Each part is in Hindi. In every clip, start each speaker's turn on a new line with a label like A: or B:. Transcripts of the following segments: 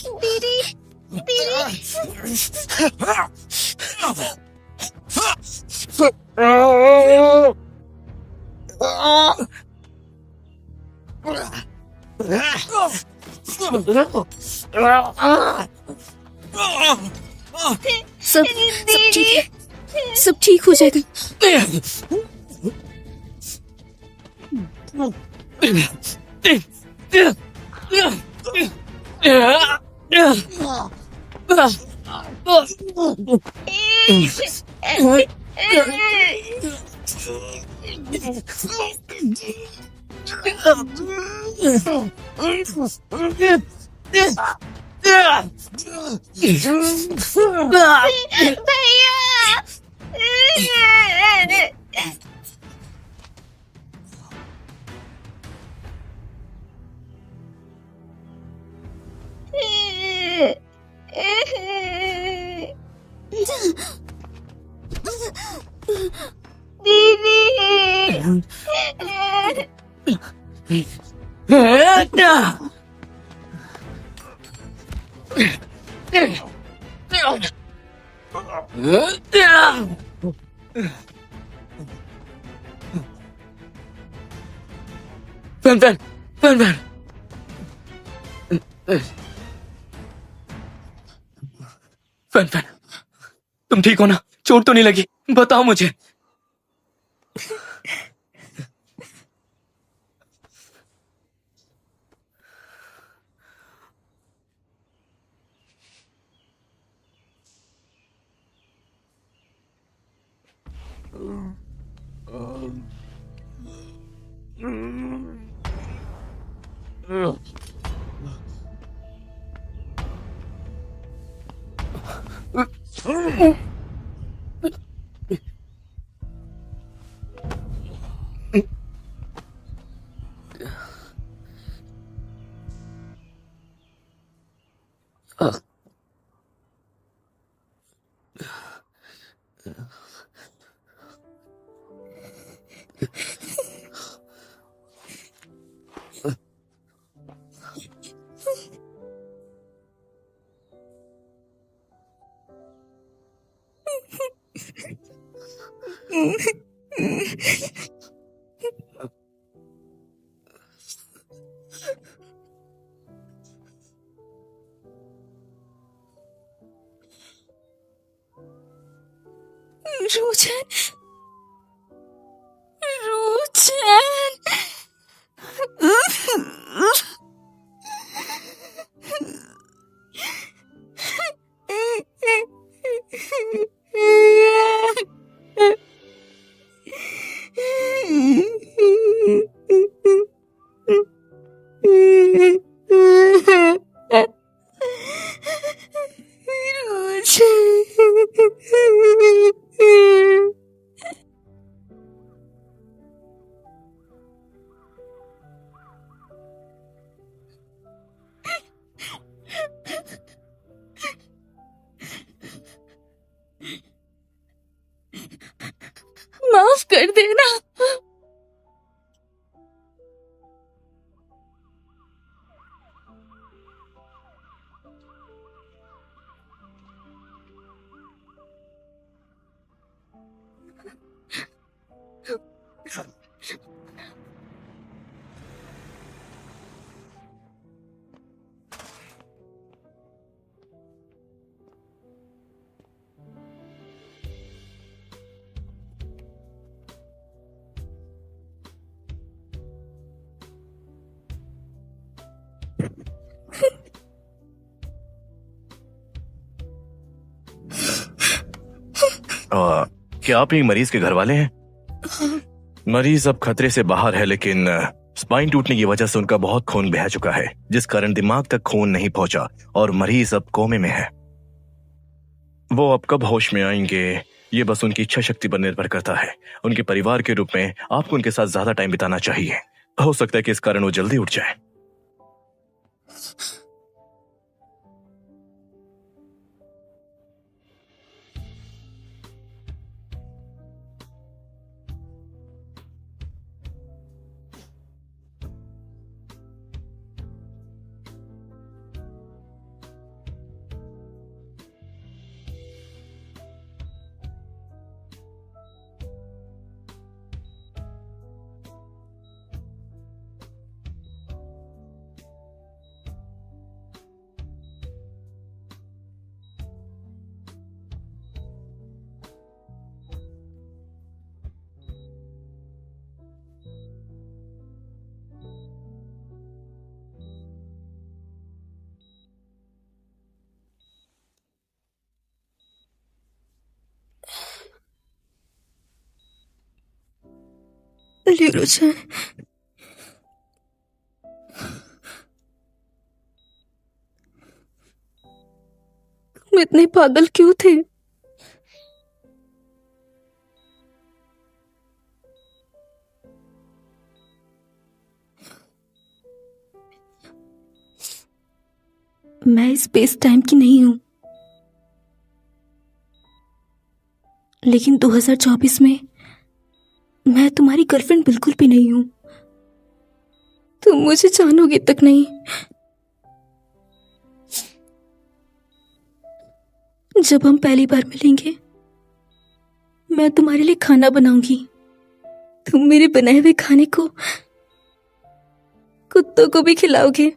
A: दीदी,
B: सब ठीक है, सब ठीक हो जाएगा।
C: फैन, तुम ठीक हो ना? चोट तो नहीं लगी? बताओ मुझे।
B: रोचन, रोचन। माफ कर देना।
D: क्या आप एक मरीज के घर वाले हैं? मरीज अब खतरे से बाहर है, लेकिन स्पाइन टूटने की वजह से उनका बहुत खून बह चुका है, जिस कारण दिमाग तक खून नहीं पहुंचा और मरीज अब कोमे में है। वो अब कब होश में आएंगे ये बस उनकी इच्छा शक्ति पर निर्भर करता है। उनके परिवार के रूप में आपको उनके साथ ज्यादा टाइम बिताना चाहिए। हो सकता है कि इस कारण वो जल्दी उठ जाए।
B: ल्यूरोचन, तुम इतने पागल क्यों थे? मैं स्पेस टाइम की नहीं हूं, लेकिन 2024 में मैं तुम्हारी गर्लफ्रेंड बिल्कुल भी नहीं हूं। तुम मुझे जानोगे तक नहीं। जब हम पहली बार मिलेंगे, मैं तुम्हारे लिए खाना बनाऊंगी। तुम मेरे बनाए हुए खाने को कुत्तों को भी खिलाओगे।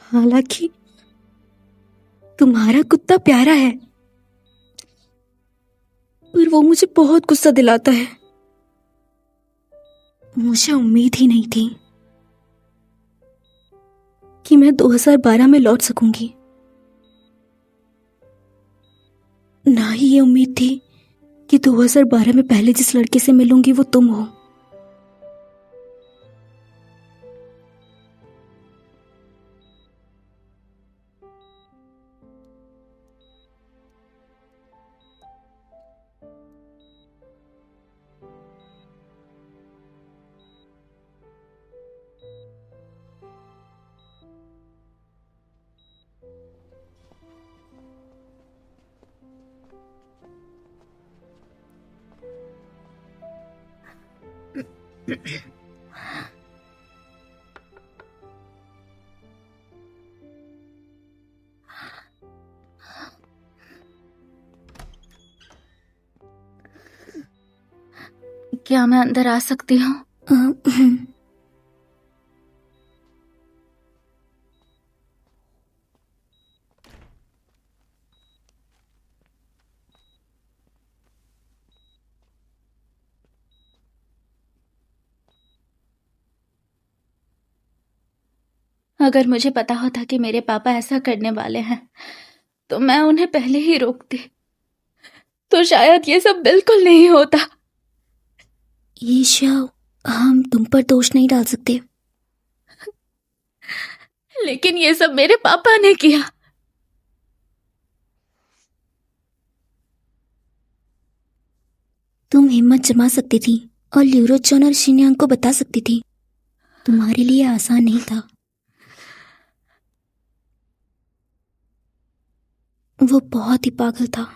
B: हालांकि तुम्हारा कुत्ता प्यारा है, पर वो मुझे बहुत गुस्सा दिलाता है। मुझे उम्मीद ही नहीं थी कि मैं 2012 में लौट सकूंगी। ना ही ये उम्मीद थी कि 2012 में पहले जिस लड़के से मिलूंगी वो तुम हो।
A: क्या मैं अंदर आ सकती हूँ? अगर मुझे पता होता कि मेरे पापा ऐसा करने वाले हैं तो मैं उन्हें पहले ही रोकती, तो शायद ये सब बिल्कुल नहीं होता।
B: ईशा, हम तुम पर दोष नहीं डाल सकते।
A: लेकिन ये सब मेरे पापा ने किया।
B: तुम हिम्मत जमा सकती थी और ल्यूरोचन और शिन्यांग को बता सकती थी। तुम्हारे लिए आसान नहीं था। वो बहुत ही पागल था।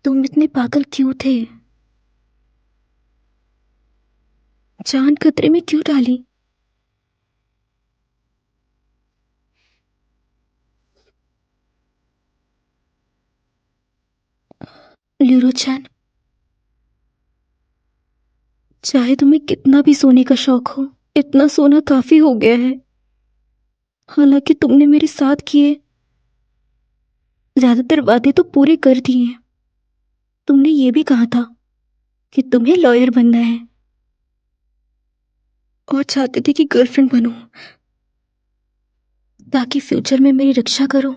B: तुम इतने पागल क्यों थे? जान खतरे में क्यों डाली? ल्यूरोचन, चाहे तुम्हें कितना भी सोने का शौक हो, इतना सोना काफी हो गया है। हालांकि तुमने मेरे साथ किए ज्यादातर वादे तो पूरे कर दिए हैं। तुमने ये भी कहा था कि तुम्हें लॉयर बनना है और चाहते थे कि गर्लफ्रेंड बनूं ताकि फ्यूचर में मेरी रक्षा करो।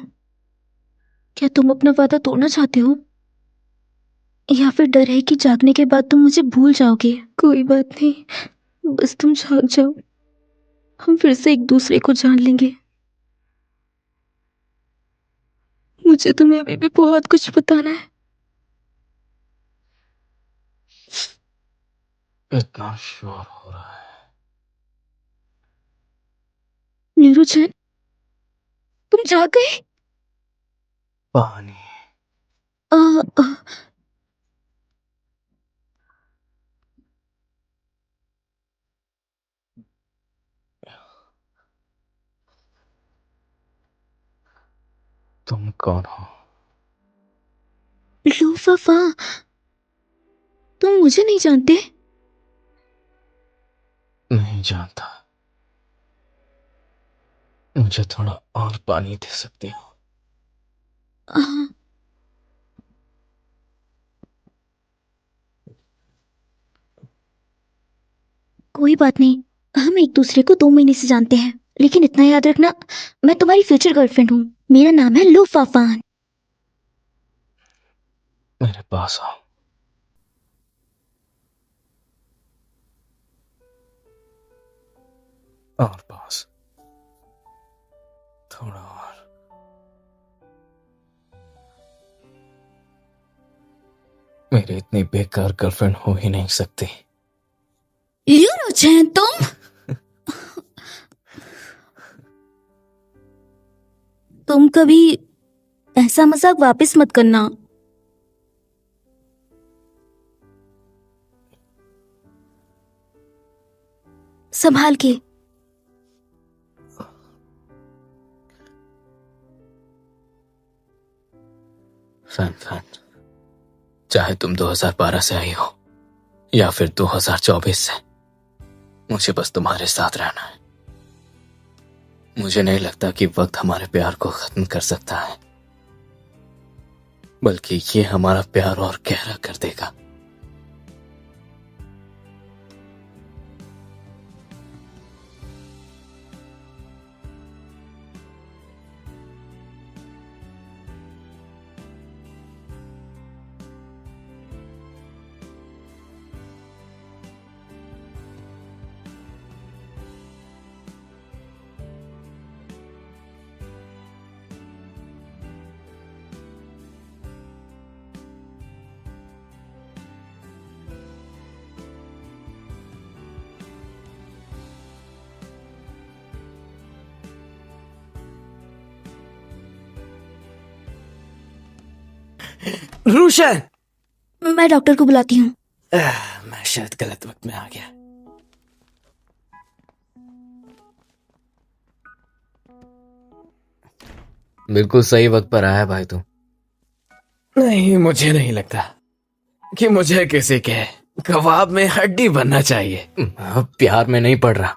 B: क्या तुम अपना वादा तोड़ना चाहते हो, या फिर डर है कि जागने के बाद तुम मुझे भूल जाओगे? कोई बात नहीं, बस तुम जाग जाओ, हम फिर से एक दूसरे को जान लेंगे। मुझे तुम्हें अभी भी बहुत कुछ बताना है।
C: इतना शोर हो रहा है।
B: नीरूचन, तुम जाग गए?
C: पानी।
B: आ, आ,
C: तुम कौन हो?
B: लूफाफा, तुम मुझे नहीं जानते?
C: नहीं जानता। मुझे थोड़ा और पानी दे सकती हो?
B: आ, कोई बात नहीं, हम एक दूसरे को 2 महीने से जानते हैं, लेकिन इतना याद रखना, मैं तुम्हारी फ्यूचर गर्लफ्रेंड हूँ। मेरा नाम है लू फाफान।
C: मेरे पास आओ। और पास, थोड़ा और। मेरी इतनी बेकार गर्लफ्रेंड हो ही नहीं सकती।
A: ल्यूरो चैन तुम। तुम कभी ऐसा मजाक वापस मत करना। संभाल के।
C: फैन फैन, चाहे तुम 2012 से आई हो या फिर 2024 से, मुझे बस तुम्हारे साथ रहना है। मुझे नहीं लगता कि वक्त हमारे प्यार को खत्म कर सकता है, बल्कि ये हमारा प्यार और गहरा कर देगा।
E: रोशन,
B: मैं डॉक्टर को बुलाती हूँ।
E: मैं शायद गलत वक्त में आ गया।
C: बिल्कुल सही वक्त पर आया भाई तू।
E: नहीं, मुझे नहीं लगता कि मुझे किसी के कबाब में हड्डी बनना चाहिए।
C: मैं प्यार में नहीं पड़ रहा,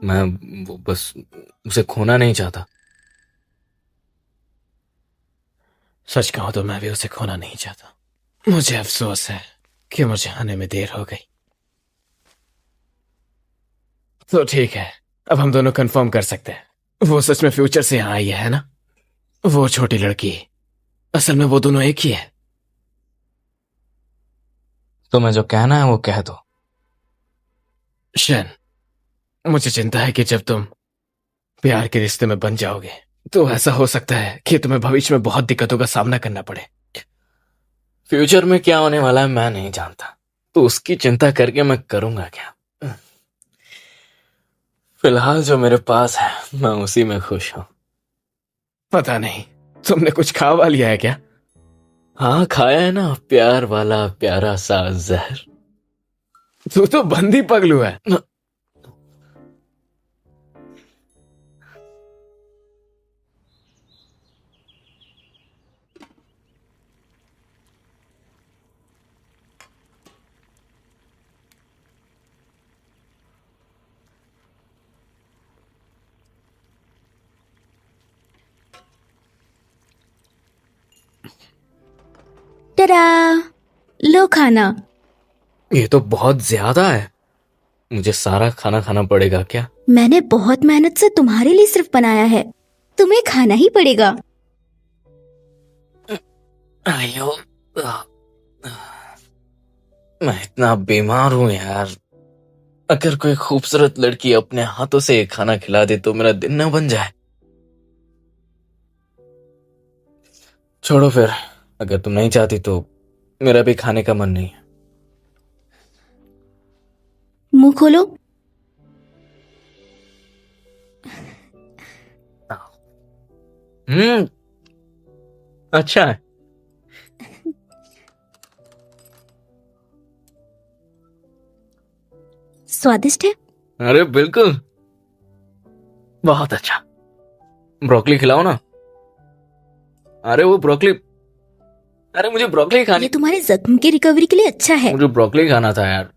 C: मैं वो बस उसे खोना नहीं चाहता।
E: सच कहूं तो मैं भी उसे खोना नहीं चाहता। मुझे अफसोस है कि मुझे आने में देर हो गई। तो ठीक है, अब हम दोनों कंफर्म कर सकते हैं वो सच में फ्यूचर से यहाँ आई है ना? वो छोटी लड़की, असल में वो दोनों एक ही है।
C: तुम्हें जो कहना है वो कह दो।
E: शन, मुझे चिंता है कि जब तुम प्यार के रिश्ते में बन जाओगे तो ऐसा हो सकता है कि तुम्हें भविष्य में बहुत दिक्कतों का सामना करना पड़े।
C: फ्यूचर में क्या होने वाला है मैं नहीं जानता, तो उसकी चिंता करके मैं करूंगा क्या? फिलहाल जो मेरे पास है मैं उसी में खुश हूं।
E: पता नहीं, तुमने कुछ खा वा लिया है क्या?
C: हाँ खाया है ना, प्यार वाला प्यारा सा जहर।
E: तू तो बंदी पगलू है।
A: टडा, लो खाना।
C: ये तो बहुत ज्यादा है, मुझे सारा खाना खाना पड़ेगा क्या?
A: मैंने बहुत मेहनत से तुम्हारे लिए सिर्फ बनाया है, तुम्हें खाना ही पड़ेगा।
C: आयो, मैं इतना बीमार हूं यार। अगर कोई खूबसूरत लड़की अपने हाथों से ये खाना खिला दे तो मेरा दिन न बन जाए। छोड़ो फिर, अगर तुम नहीं चाहती तो मेरा भी खाने का मन नहीं है।
A: मुंह खोलो।
C: अच्छा है।
A: स्वादिष्ट है।
C: अरे बिल्कुल, बहुत अच्छा। ब्रोकली खिलाओ ना। अरे वो ब्रोकली, अरे मुझे ब्रोकली खानी।
A: ये तुम्हारे जख्म की रिकवरी के लिए अच्छा है।
C: मुझे ब्रोकली खाना था यार।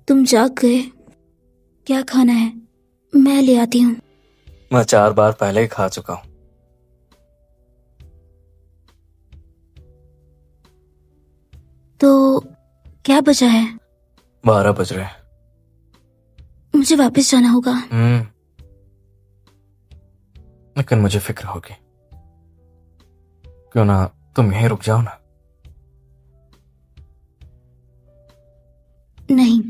B: तुम जाग गए। क्या खाना है? मैं ले आती हूँ।
C: मैं 4 बार पहले ही खा चुका हूँ।
B: तो क्या बचा है?
C: 12 बज रहे हैं।
B: मुझे वापस जाना होगा।
C: लेकिन मुझे फिक्र होगी। क्यों ना तुम यहीं रुक जाओ ना।
B: नहीं,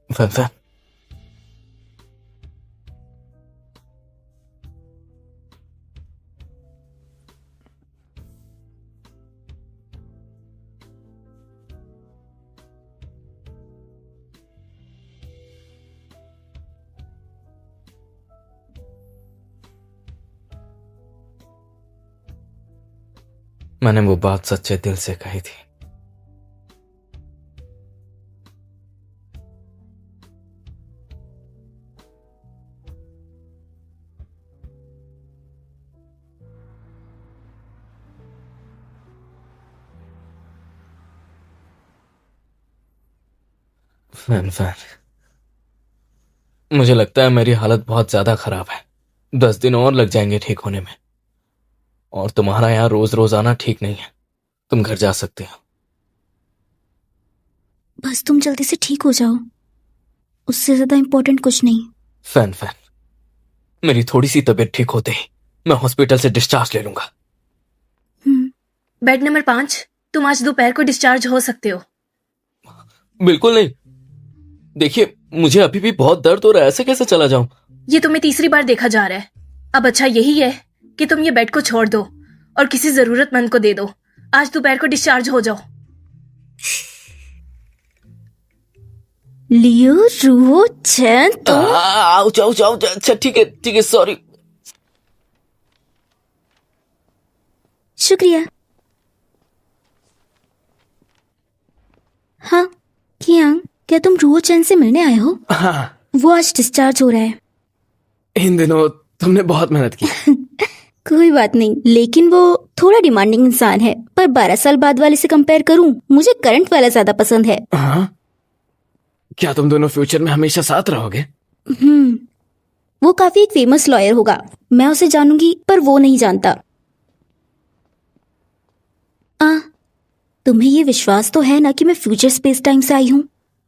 C: फैन मैंने वो बात सच्चे दिल से कही थी। फैन मुझे लगता है मेरी हालत बहुत ज्यादा खराब है। 10 दिन और लग जाएंगे ठीक होने में। और तुम्हारा यहाँ रोज रोज आना ठीक नहीं है। तुम घर जा सकते हो।
B: बस तुम जल्दी से ठीक हो जाओ, उससे ज्यादा इम्पोर्टेंट कुछ नहीं।
C: फैन मेरी थोड़ी सी तबीयत ठीक होते ही मैं हॉस्पिटल से डिस्चार्ज ले लूंगा।
F: बेड नंबर 5, तुम आज दोपहर को डिस्चार्ज हो सकते हो।
C: बिल्कुल नहीं। देखिए, मुझे अभी भी बहुत दर्द हो रहा है। ऐसे कैसे चला जाऊं?
F: ये तुम्हें तीसरी बार देखा जा रहा है। अब अच्छा यही है कि तुम ये बेड को छोड़ दो और किसी जरूरतमंद को दे दो। आज दोपहर को डिस्चार्ज हो जाओ।
B: लियो रुओ चैन, तुम
C: आउच आउच आउच। अच्छा ठीक है सॉरी।
B: शुक्रिया। हाँ कियांग, क्या तुम रुओ चैन से मिलने आए हो?
E: हाँ,
B: वो आज डिस्चार्ज हो रहा है।
E: इन दिनों तुमने बहुत मेहनत की।
B: कोई बात नहीं, लेकिन वो थोड़ा डिमांडिंग इंसान है। पर 12 साल बाद वाले से कंपेयर करूं, मुझे करंट वाला ज्यादा पसंद है।
E: हाँ? क्या तुम दोनों फ्यूचर में हमेशा साथ रहोगे?
B: वो काफी एक फेमस लॉयर होगा। मैं उसे जानूंगी, पर वो नहीं जानता। तुम्हें ये विश्वास तो है ना कि मैं फ्यूचर स्पेस टाइम से आई हूँ?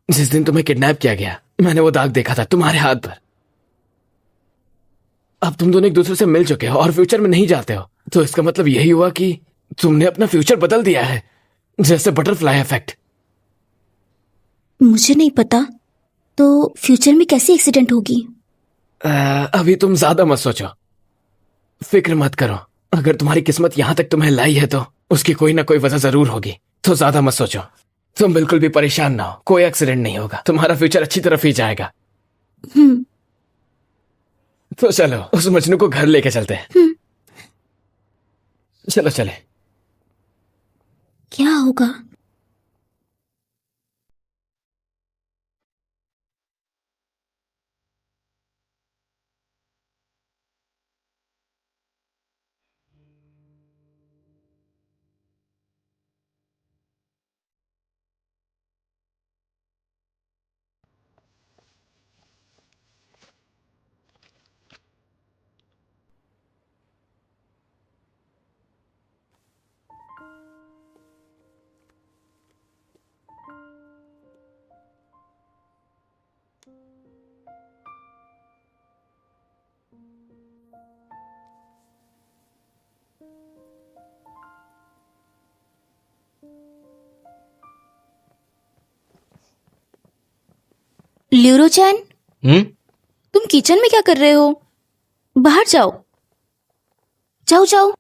E: जिस दिन तुम्हें किडनैप किया गया, मैंने वो दाग देखा था तुम्हारे हाथ पर। अब तुम दोनों एक दूसरे से मिल चुके हो और फ्यूचर में नहीं जाते हो, तो इसका मतलब यही हुआ कि तुमने अपना फ्यूचर बदल दिया है, जैसे बटरफ्लाई इफेक्ट।
B: मुझे नहीं पता। तो फ्यूचर में कैसी एक्सीडेंट होगी?
E: अभी तुम ज्यादा मत सोचो, फिक्र मत करो। अगर तुम्हारी किस्मत यहां तक तुम्हें लाई है तो उसकी कोई ना कोई वजह जरूर होगी। तो ज्यादा मत सोचो। तुम बिल्कुल भी परेशान ना हो, कोई एक्सीडेंट नहीं होगा। तुम्हारा फ्यूचर अच्छी तरफ ही जाएगा। तो चलो उस मजनू को घर लेके चलते हैं। चलो चले।
B: क्या होगा? ल्यूरो चैन, तुम किचन में क्या कर रहे हो? बाहर जाओ, जाओ जाओ।